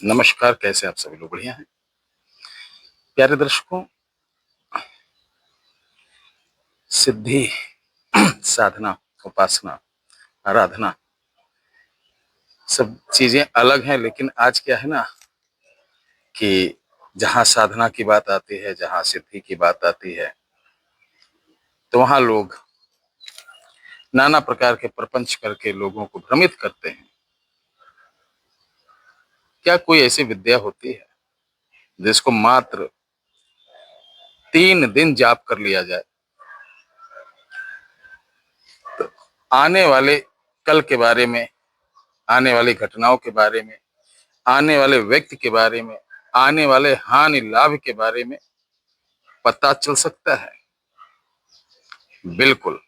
नमस्कार, कैसे आप सभी लोग? बढ़िया हैं। प्यारे दर्शकों, सिद्धि, साधना, उपासना, आराधना सब चीजें अलग हैं, लेकिन आज क्या है ना कि जहाँ साधना की बात आती है, जहाँ सिद्धि की बात आती है, तो वहाँ लोग नाना प्रकार के प्रपंच करके लोगों को भ्रमित करते हैं। क्या कोई ऐसी विद्या होती है जिसको मात्र 3 दिन जाप कर लिया जाए, तो आने वाले कल के बारे में, आने वाली घटनाओं के बारे में, आने वाले व्यक्ति के बारे में, आने वाले हानि लाभ के बारे में पता चल सकता है? बिल्कुल,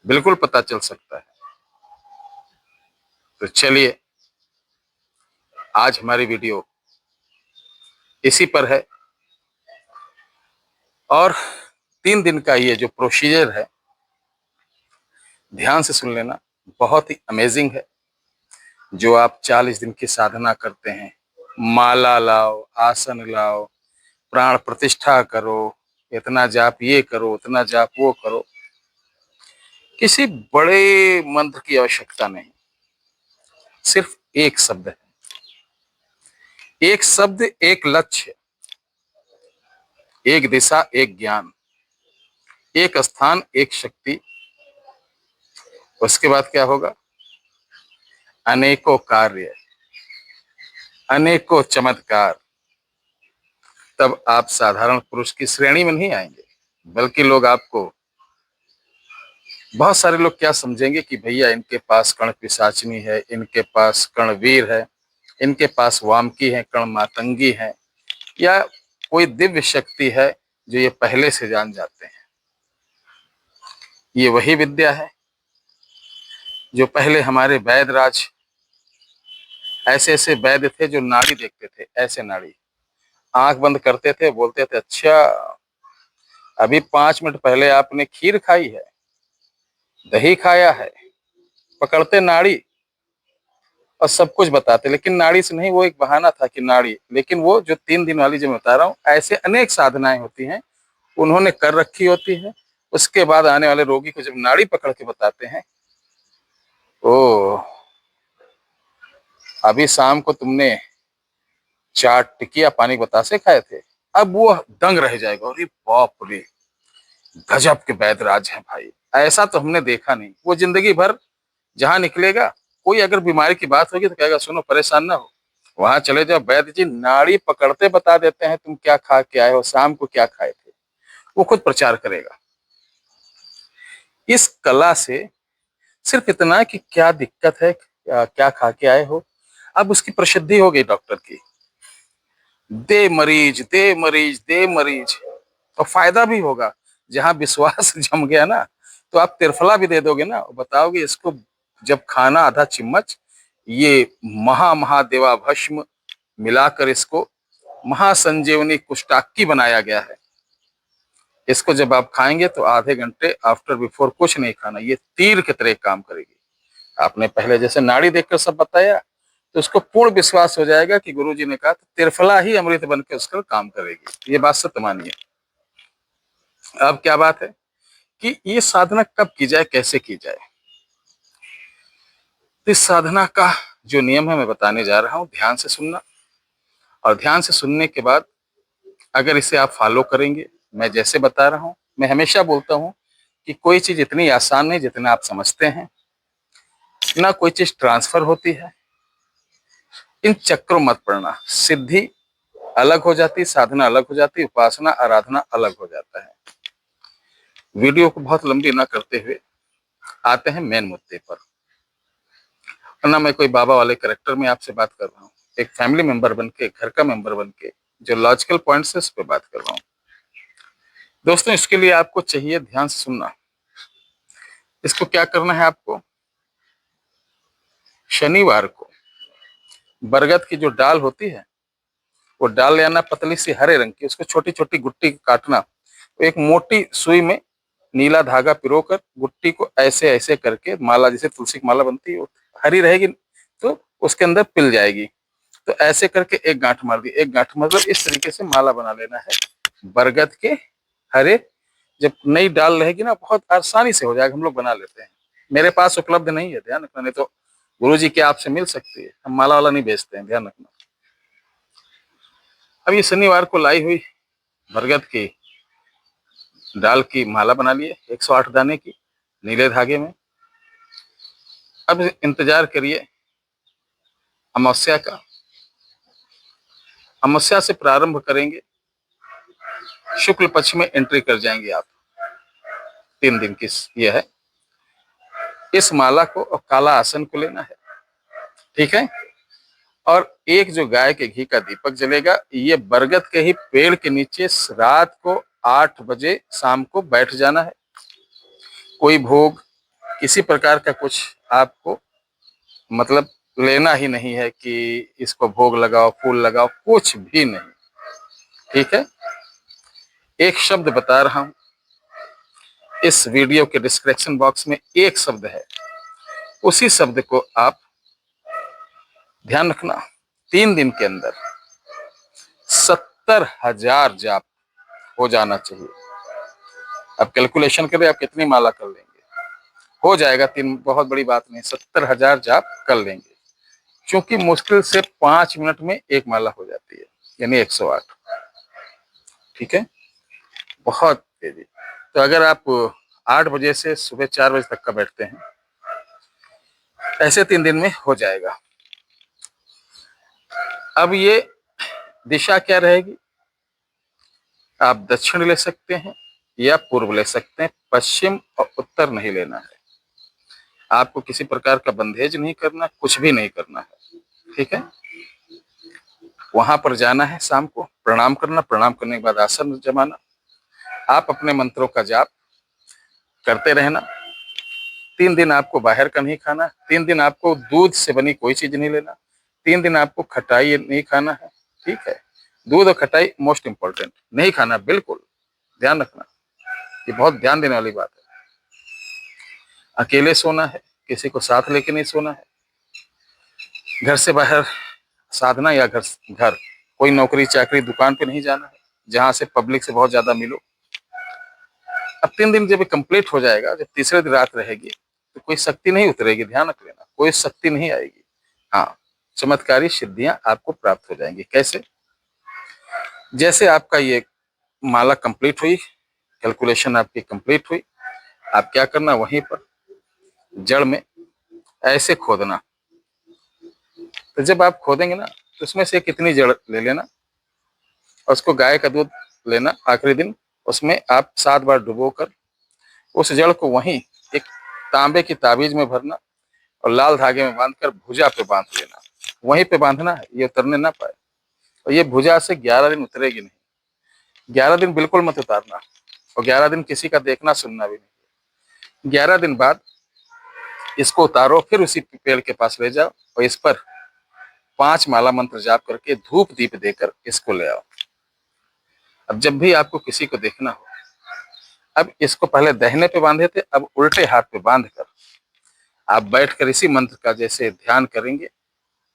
बिल्कुल पता चल सकता है। तो चलिए, आज हमारी वीडियो इसी पर है और 3 दिन का ये जो प्रोसीजर है, ध्यान से सुन लेना, बहुत ही अमेजिंग है। जो आप 40 दिन की साधना करते हैं, माला लाओ, आसन लाओ, प्राण प्रतिष्ठा करो, इतना जाप ये करो, उतना जाप वो करो, किसी बड़े मंत्र की आवश्यकता नहीं। सिर्फ एक शब्द है, एक शब्द, एक लक्ष्य, एक दिशा, एक ज्ञान, एक स्थान, एक शक्ति। उसके बाद क्या होगा? अनेकों कार्य, अनेकों चमत्कार। तब आप साधारण पुरुष की श्रेणी में नहीं आएंगे, बल्कि लोग आपको, बहुत सारे लोग क्या समझेंगे कि भैया इनके पास कर्ण पिशाचिनी है, इनके पास कर्णवीर है, इनके पास वामकी है, कर्ण मातंगी है, या कोई दिव्य शक्ति है जो ये पहले से जान जाते हैं। ये वही विद्या है जो पहले हमारे वैदराज, ऐसे ऐसे वैद्य थे जो नाड़ी देखते थे, ऐसे नाड़ी, आंख बंद करते थे, बोलते थे अच्छा अभी 5 मिनट पहले आपने खीर खाई है, दही खाया है, पकड़ते नाड़ी और सब कुछ बताते। लेकिन नाड़ी से नहीं, वो एक बहाना था कि नाड़ी, लेकिन वो जो 3 दिन वाली जो मैं बता रहा हूँ, ऐसे अनेक साधनाएं होती हैं, उन्होंने कर रखी होती है। उसके बाद आने वाले रोगी को जब नाड़ी पकड़ के बताते हैं, ओ अभी शाम को तुमने 4 टिकिया पानी के बतासे खाए थे, अब वो दंग रह जाएगा, अरे बाप रे, गजब के वैदराज हैं भाई, ऐसा तो हमने देखा नहीं। वो जिंदगी भर जहां निकलेगा, कोई अगर बीमारी की बात होगी तो कहेगा सुनो परेशान ना हो, वहां चले जाओ, वैद्य जी नाड़ी पकड़ते बता देते हैं तुम क्या खा के आए हो, शाम को क्या खाए थे। वो खुद प्रचार करेगा। इस कला से सिर्फ इतना कि क्या दिक्कत है, क्या खा के आए हो, अब उसकी प्रसिद्धि हो गई डॉक्टर की, दे मरीज, दे मरीज, दे मरीज। और फायदा भी होगा। जहां विश्वास जम गया ना, तो आप तिरफला भी दे दोगे ना, बताओगे इसको जब खाना आधा चम्मच ये महादेवा भस्म मिलाकर इसको महासंजीवनी कुष्टाक्की बनाया गया है, इसको जब आप खाएंगे तो आधे घंटे आफ्टर बिफोर कुछ नहीं खाना, ये तीर की तरह काम करेगी। आपने पहले जैसे नाड़ी देखकर सब बताया, तो उसको पूर्ण विश्वास हो जाएगा कि गुरुजी ने कहा, तो तिरफला ही अमृत बन के उसका काम करेगी। ये बात सत्य मानिए। अब क्या बात है कि ये साधना कब की जाए, कैसे की जाए। तो इस साधना का जो नियम है मैं बताने जा रहा हूं, ध्यान से सुनना। और ध्यान से सुनने के बाद अगर इसे आप फॉलो करेंगे, मैं जैसे बता रहा हूं, मैं हमेशा बोलता हूं कि कोई चीज इतनी आसान नहीं जितना आप समझते हैं, ना कोई चीज ट्रांसफर होती है। इन चक्रों मत पड़ना। सिद्धि अलग हो जाती, साधना अलग हो जाती, उपासना आराधना अलग हो जाता है। वीडियो को बहुत लंबी ना करते हुए आते हैं मेन मुद्दे पर। ना मैं कोई बाबा वाले करेक्टर में आपसे बात कर रहा हूँ, एक फैमिली मेंबर बन के, घर का मेंबर बन के, जो लॉजिकल पॉइंट से उस पर बात कर रहा हूँ। दोस्तों, इसके लिए आपको चाहिए ध्यान से सुनना। इसको क्या करना है आपको? शनिवार को बरगद की जो डाल होती है, वो डाल ले आना, पतली सी हरे रंग की, उसको छोटी छोटी गुट्टी काटना, तो एक मोटी सुई में नीला धागा पिरोकर गुट्टी को ऐसे ऐसे करके, माला जैसे तुलसी की माला बनती है, हरी रहेगी तो उसके अंदर पिल जाएगी, तो ऐसे करके एक गांठ मार दी, एक गांठ मतलब इस तरीके से माला बना लेना है बरगद के हरे। जब नई डाल रहेगी ना, बहुत आसानी से हो जाएगा, हम लोग बना लेते हैं। मेरे पास उपलब्ध नहीं है, ध्यान रखना, नहीं तो गुरुजी के आपसे मिल सकती है, हम माला वाला नहीं बेचते हैं, ध्यान रखना। अब ये शनिवार को लाई हुई बरगद की डाल की माला बना लिए 108 दाने की नीले धागे में। अब इंतजार करिए अमावस्या का। अमावस्या से प्रारंभ करेंगे, शुक्ल पक्ष में एंट्री कर जाएंगे आप। 3 दिन की यह है। इस माला को और काला आसन को लेना है, ठीक है। और एक जो गाय के घी का दीपक जलेगा, ये बरगद के ही पेड़ के नीचे रात को 8 बजे शाम को बैठ जाना है। कोई भोग किसी प्रकार का कुछ आपको मतलब लेना ही नहीं है कि इसको भोग लगाओ, फूल लगाओ, कुछ भी नहीं, ठीक है। एक शब्द बता रहा हूं, इस वीडियो के डिस्क्रिप्शन बॉक्स में एक शब्द है, उसी शब्द को आप ध्यान रखना। 3 दिन के अंदर 70,000 जाप हो जाना चाहिए। अब कैलकुलेशन करें आप कितनी माला कर लेंगे, हो जाएगा 3, बहुत बड़ी बात नहीं, 70,000 जाप कर लेंगे। क्योंकि मुश्किल से 5 मिनट में एक माला हो जाती है, यानी 108, ठीक है, बहुत तेजी। तो अगर आप 8 बजे से सुबह 4 बजे तक का बैठते हैं, ऐसे 3 दिन में हो जाएगा। अब ये दिशा क्या रहेगी, आप दक्षिण ले सकते हैं या पूर्व ले सकते हैं, पश्चिम और उत्तर नहीं लेना है। आपको किसी प्रकार का बंधेज नहीं करना, कुछ भी नहीं करना है, ठीक है। वहां पर जाना है, शाम को प्रणाम करना, प्रणाम करने के बाद आसन जमाना, आप अपने मंत्रों का जाप करते रहना। 3 दिन आपको बाहर का नहीं खाना, 3 दिन आपको दूध से बनी कोई चीज नहीं लेना, 3 दिन आपको खटाई नहीं खाना है, ठीक है। दूध और खटाई मोस्ट इंपॉर्टेंट नहीं खाना, बिल्कुल ध्यान रखना, ये बहुत ध्यान देने वाली बात है। अकेले सोना है, किसी को साथ लेके नहीं सोना है। घर से बाहर साधना या घर घर कोई नौकरी चाकरी दुकान पे नहीं जाना है जहां से पब्लिक से बहुत ज्यादा मिलो। अब 3 दिन जब कंप्लीट हो जाएगा, जब तीसरे दिन रात रहेगी, तो कोई शक्ति नहीं उतरेगी, ध्यान रख लेना, कोई शक्ति नहीं आएगी। हाँ, चमत्कारी सिद्धियां आपको प्राप्त हो जाएंगी। कैसे, जैसे आपका ये माला कंप्लीट हुई, कैलकुलेशन आपकी कंप्लीट हुई, आप क्या करना, वहीं पर जड़ में ऐसे खोदना। तो जब आप खोदेंगे ना, तो उसमें से कितनी जड़ ले लेना और उसको गाय का दूध लेना, आखिरी दिन उसमें आप 7 बार डुबोकर उस जड़ को वहीं एक तांबे की ताबीज में भरना और लाल धागे में बांधकर भुजा पे बांध लेना। वहीं पे बांधना है, ये उतरने ना पाए। और ये भुजा से 11 दिन उतरेगी नहीं, 11 दिन बिल्कुल मत उतारना, और 11 दिन किसी का देखना सुनना भी नहीं। 11 दिन बाद इसको उतारो, फिर उसी पेड़ के पास ले जाओ और इस पर 5 माला मंत्र जाप करके धूप दीप देकर इसको ले आओ। अब जब भी आपको किसी को देखना हो, अब इसको पहले दाहिने पे बांधे थे, अब उल्टे हाथ पे बांध कर आप बैठकर इसी मंत्र का जैसे ध्यान करेंगे।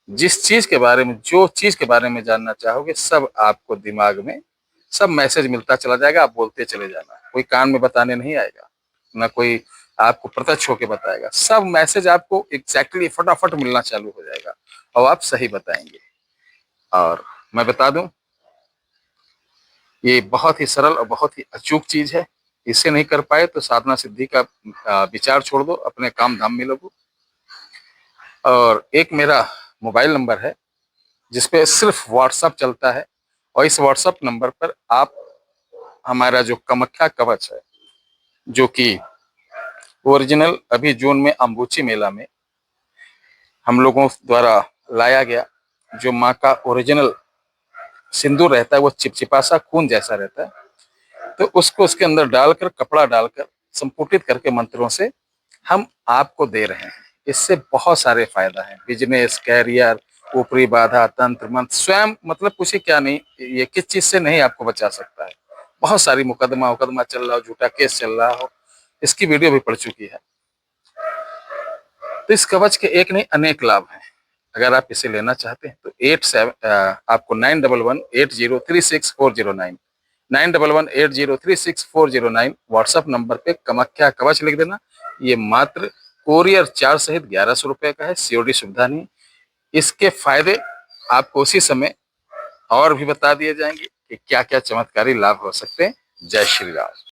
जिस चीज के बारे में, जो चीज के बारे में जानना चाहोगे, सब आपको दिमाग में सब मैसेज मिलता चला जाएगा, आप बोलते चले जाना। कोई कान में बताने नहीं आएगा, ना कोई आपको प्रत्यक्ष होकर बताएगा, सब मैसेज आपको एग्जैक्टली फटाफट मिलना चालू हो जाएगा और आप सही बताएंगे। और मैं बता दूं, ये बहुत ही सरल और बहुत ही अचूक चीज है। इसे नहीं कर पाए तो साधना सिद्धि का विचार छोड़ दो, अपने काम धाम में लगो। और एक मेरा मोबाइल नंबर है जिसपे सिर्फ व्हाट्सएप चलता है, और इस व्हाट्सएप नंबर पर आप हमारा जो कामाख्या कवच है, जो कि ओरिजिनल अभी जून में अंबुची मेला में हम लोगों द्वारा लाया गया, जो माँ का ओरिजिनल सिंदूर रहता है, वो चिपचिपा सा खून जैसा रहता है, तो उसको उसके अंदर डालकर, कपड़ा डालकर संपुटित करके मंत्रों से हम आपको दे रहे हैं। इससे बहुत सारे फायदा है, बिजनेस, कैरियर, ऊपरी बाधा, तंत्र मंत्र, स्वयं मतलब कुछ ही क्या नहीं, ये किस चीज से नहीं आपको बचा सकता है। बहुत सारी मुकदमा चल रहा हो, झूठा केस चल रहा हो, इसकी वीडियो भी पड़ चुकी है। तो इस कवच के एक नहीं अनेक लाभ हैं। अगर आप इसे लेना चाहते हैं तो आपको 9118036409 9118036409 व्हाट्सएप नंबर पे कामाख्या कवच लिख देना। ये मात्र कोरियर चार्ज सहित 1100 रुपए का है, सीओडी सुविधा नहीं। इसके फायदे आपको उसी समय और भी बता दिए जाएंगे कि क्या क्या चमत्कारी लाभ हो सकते हैं। जय श्री राम।